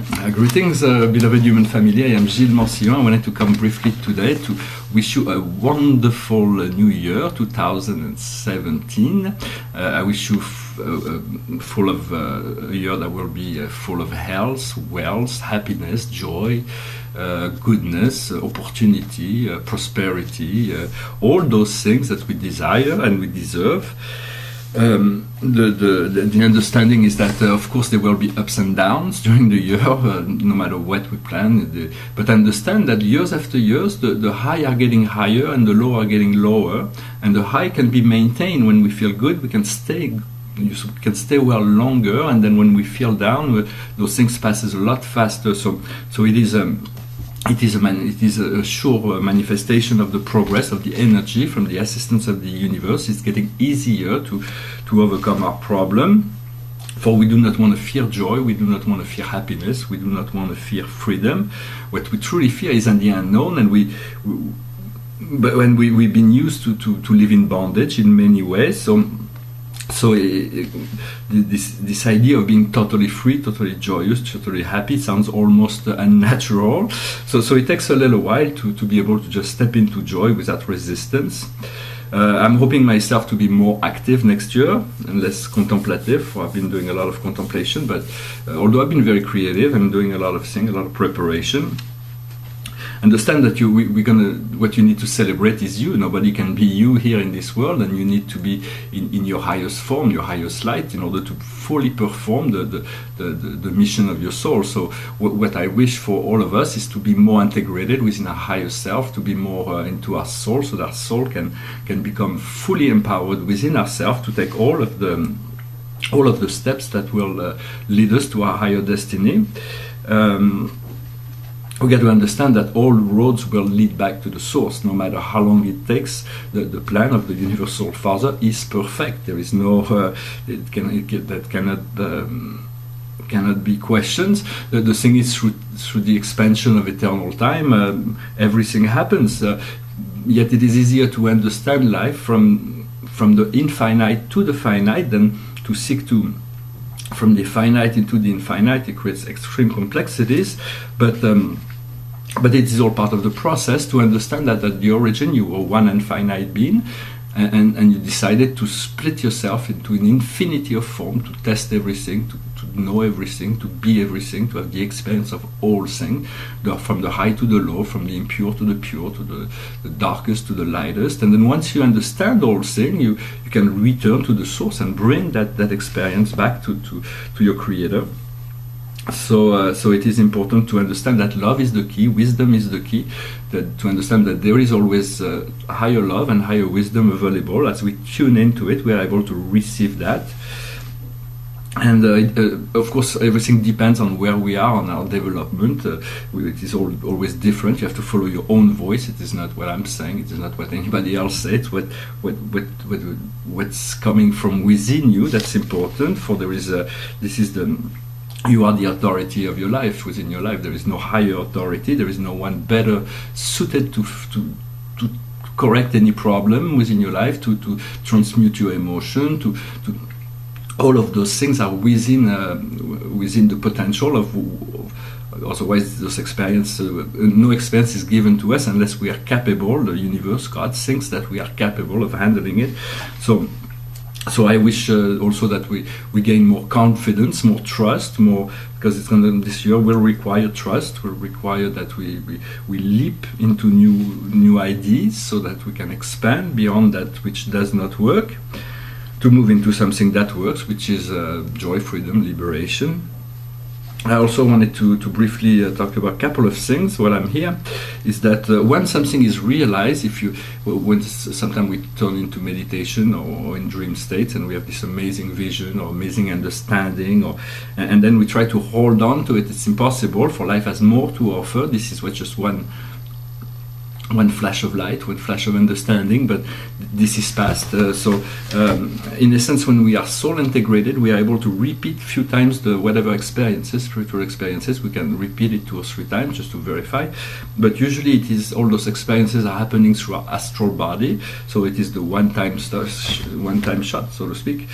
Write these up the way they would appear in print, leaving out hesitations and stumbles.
Greetings, beloved human family. I am Gilles Mancillon. I wanted to come briefly today to wish you a wonderful new year, 2017. I wish you full of a year that will be full of health, wealth, happiness, joy, goodness, opportunity, prosperity, all those things that we desire and we deserve. The understanding is that of course there will be ups and downs during the year, no matter what we plan, but understand that years after years the high are getting higher and the low are getting lower, and the high can be maintained. When we feel good, we can stay well longer, and then when we feel down, those things passes a lot faster. So it is a sure manifestation of the progress of the energy from the assistance of the universe. It's getting easier to overcome our problem. For we do not want to fear joy, we do not want to fear happiness, we do not want to fear freedom. What we truly fear is the unknown, and but when we've been used to live in bondage in many ways. So this idea of being totally free, totally joyous, totally happy sounds almost unnatural. So it takes a little while to be able to just step into joy without resistance. I'm hoping myself to be more active next year and less contemplative. I've been doing a lot of contemplation, but although I've been very creative, I'm doing a lot of things, a lot of preparation. Understand that what you need to celebrate is you. Nobody can be you here in this world, and you need to be in your highest form, your highest light, in order to fully perform the mission of your soul. So what I wish for all of us is to be more integrated within our higher self, to be more into our soul, so that our soul can become fully empowered within ourselves to take all of the steps that will lead us to our higher destiny. We got to understand that all roads will lead back to the source, no matter how long it takes. The plan of the Universal Father is perfect. There is no that cannot be questioned. The thing is, through the expansion of eternal time, everything happens. Yet it is easier to understand life from the infinite to the finite than to seek to. From the finite into the infinite. It creates extreme complexities, but it is all part of the process to understand that at the origin you were one infinite being, and you decided to split yourself into an infinity of form, to test everything, to know everything, to be everything, to have the experience of all things, from the high to the low, from the impure to the pure, to the darkest to the lightest. And then once you understand all things, you can return to the source and bring that experience back to your creator. So it is important to understand that love is the key, wisdom is the key, to understand that there is always higher love and higher wisdom available. As we tune into it, we are able to receive that. And of course, everything depends on where we are on our development. It is always different. You have to follow your own voice. It is not what I'm saying. It is not what anybody else says. What's coming from within you. That's important. For you are the authority of your life. Within your life, there is no higher authority. There is no one better suited to correct any problem within your life, to transmute your emotion, to all of those things are within the potential of. Otherwise, those experience, no experience is given to us unless we are capable. The universe, God, thinks that we are capable of handling it. So I wish also that we gain more confidence, more trust, because this year will require trust. Will require that we leap into new ideas, so that we can expand beyond that which does not work, to move into something that works, which is joy, freedom, liberation. I also wanted to briefly talk about a couple of things while I'm here. Is that when something is realized, when sometimes we turn into meditation or in dream states, and we have this amazing vision or amazing understanding, and then we try to hold on to it, it's impossible. For life has more to offer. This is what just one flash of light, one flash of understanding, but this is past. In a sense, when we are soul integrated, we are able to repeat a few times whatever experiences, spiritual experiences. We can repeat it 2 or 3 times just to verify. But usually, it is all those experiences are happening through our astral body. So it is the one-time shot, so to speak.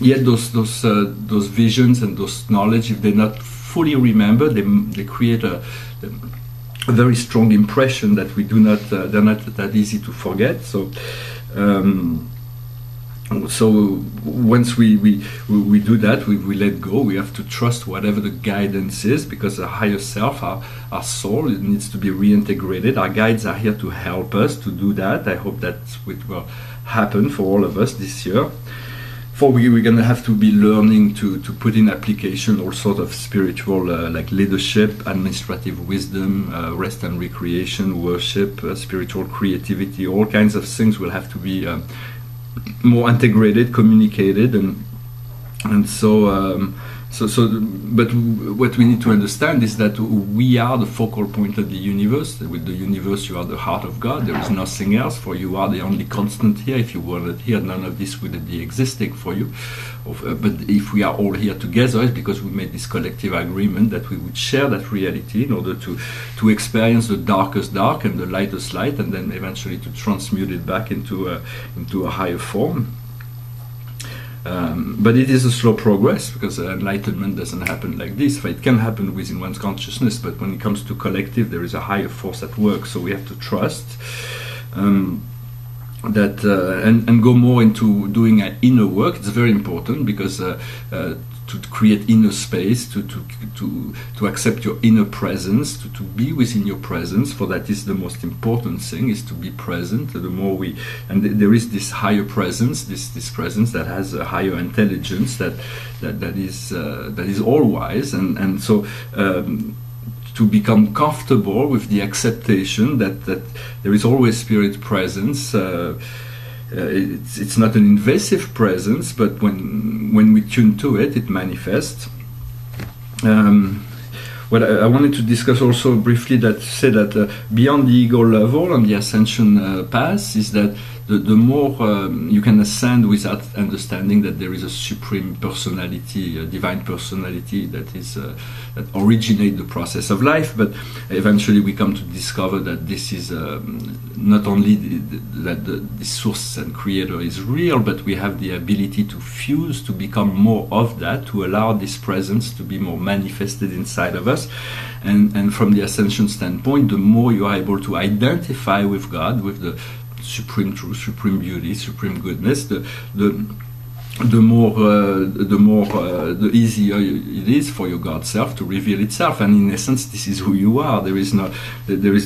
Yet those visions and those knowledge, if they're not fully remember. They create a very strong impression that we do not. They're not that easy to forget. So once we do that, we let go. We have to trust whatever the guidance is, because the higher self, our soul, it needs to be reintegrated. Our guides are here to help us to do that. I hope that it will happen for all of us this year. For we're going to have to be learning to put in application all sorts of spiritual, like leadership, administrative wisdom, rest and recreation, worship, spiritual creativity. All kinds of things will have to be more integrated, communicated, and so. But what we need to understand is that we are the focal point of the universe. With the universe, you are the heart of God. There is nothing else. For you are the only constant here. If you weren't here, none of this would be existing for you. But if we are all here together, it's because we made this collective agreement that we would share that reality in order to experience the darkest dark and the lightest light, and then eventually to transmute it back into a higher form. But it is a slow progress, because enlightenment doesn't happen like this. It can happen within one's consciousness, but when it comes to collective, there is a higher force at work. So we have to trust that and go more into doing inner work. It's very important, because to create inner space, to accept your inner presence, to be within your presence. For that is the most important thing, is to be present. The more there is this higher presence, this presence that has a higher intelligence that is all wise, and so. To become comfortable with the acceptation that there is always spirit presence. It's not an invasive presence, but when we tune to it, it manifests. What I wanted to discuss also briefly, say that beyond the ego level on the ascension path, is that the more you can ascend without understanding that there is a supreme personality, a divine personality that originates the process of life, but eventually we come to discover that this is not only that the source and creator is real, but we have the ability to fuse, to become more of that, to allow this presence to be more manifested inside of us. And from the ascension standpoint, the more you are able to identify with God, with the supreme truth, supreme beauty, supreme goodness, the easier it is for your God self to reveal itself. And in essence, this is who you are. There is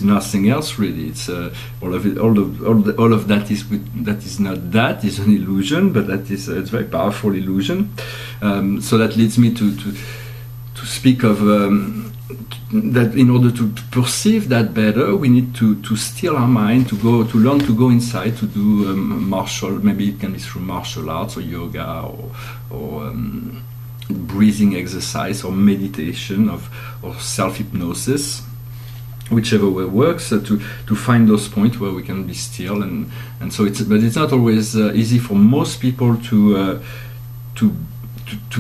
nothing else really. It's all of that is not that, is an illusion, but that is it's a very powerful illusion. So that leads me to speak of that in order to perceive that better, we need to still our mind, to learn to go inside, to do maybe it can be through martial arts or yoga or breathing exercise or meditation or self-hypnosis, whichever way works, to find those points where we can be still, and so but it's not always easy for most people to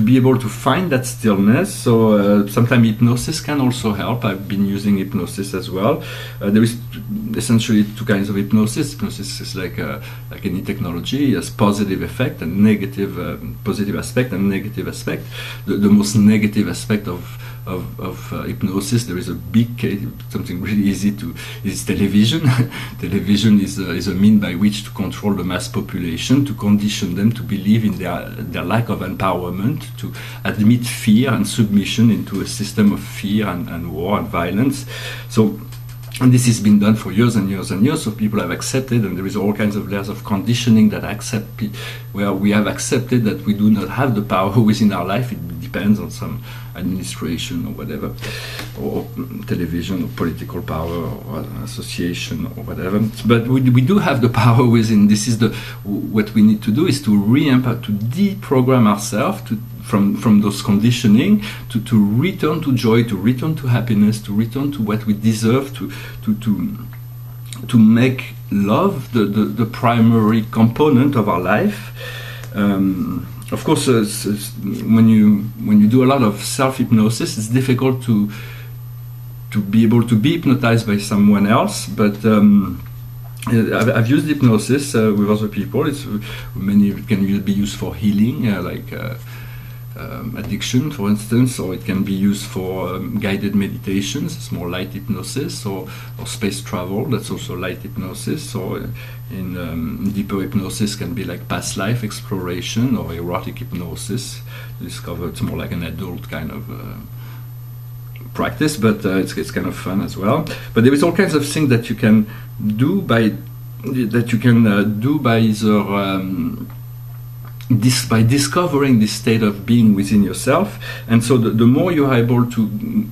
be able to find that stillness. So sometimes hypnosis can also help. I've been using hypnosis as well. There is essentially two kinds of hypnosis. Hypnosis is like any technology. It has positive effect and negative, positive aspect and negative aspect. The most negative aspect of hypnosis, there is a big case, something really easy is television. Television is a mean by which to control the mass population, to condition them to believe in their lack of empowerment, to admit fear and submission into a system of fear and war and violence. And this has been done for years and years and years, so people have accepted, and there is all kinds of layers of conditioning that where we have accepted that we do not have the power within our life. It depends on some administration or whatever, or television or political power or association or whatever. But we do have the power within. This is what we need to do, is to deprogram ourselves from those conditioning, to return to joy, to return to happiness, to return to what we deserve, to make love the primary component of our life. Of course, when you do a lot of self-hypnosis, it's difficult to be able to be hypnotized by someone else, but I've used hypnosis with other people. It can be used for healing, addiction, for instance, or it can be used for guided meditations. It's more light hypnosis, or space travel. That's also light hypnosis. Or in deeper hypnosis can be like past life exploration or erotic hypnosis. Discover it's more like an adult kind of practice, but it's kind of fun as well. But there is all kinds of things that you can do by either by discovering this state of being within yourself. And so the more you are able to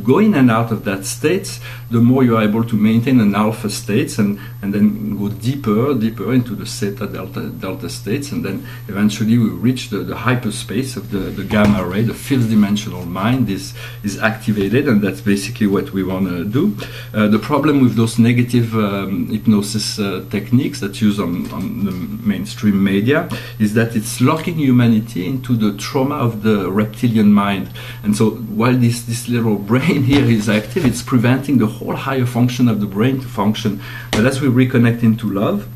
go in and out of that state, the more you are able to maintain an alpha state and then go deeper into the theta delta states, and then eventually we reach the hyperspace of the gamma ray. The fifth dimensional mind is activated, and that's basically what we want to do. The problem with those negative hypnosis techniques that's used on the mainstream media is that it's locking humanity into the trauma of the reptilian mind. And so while this little brain here is active, it's preventing the whole higher function of the brain to function. But as we reconnect into love,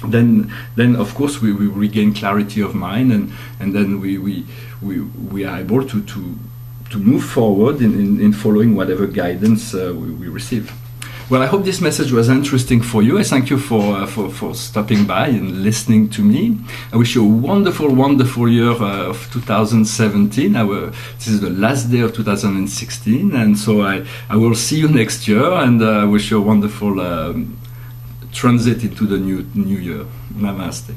then of course we regain clarity of mind, and then we are able to move forward in following whatever guidance we receive. Well, I hope this message was interesting for you. I thank you for stopping by and listening to me. I wish you a wonderful, wonderful year of 2017. This is the last day of 2016, and so I will see you next year, and I wish you a wonderful transit into the new year. Namaste.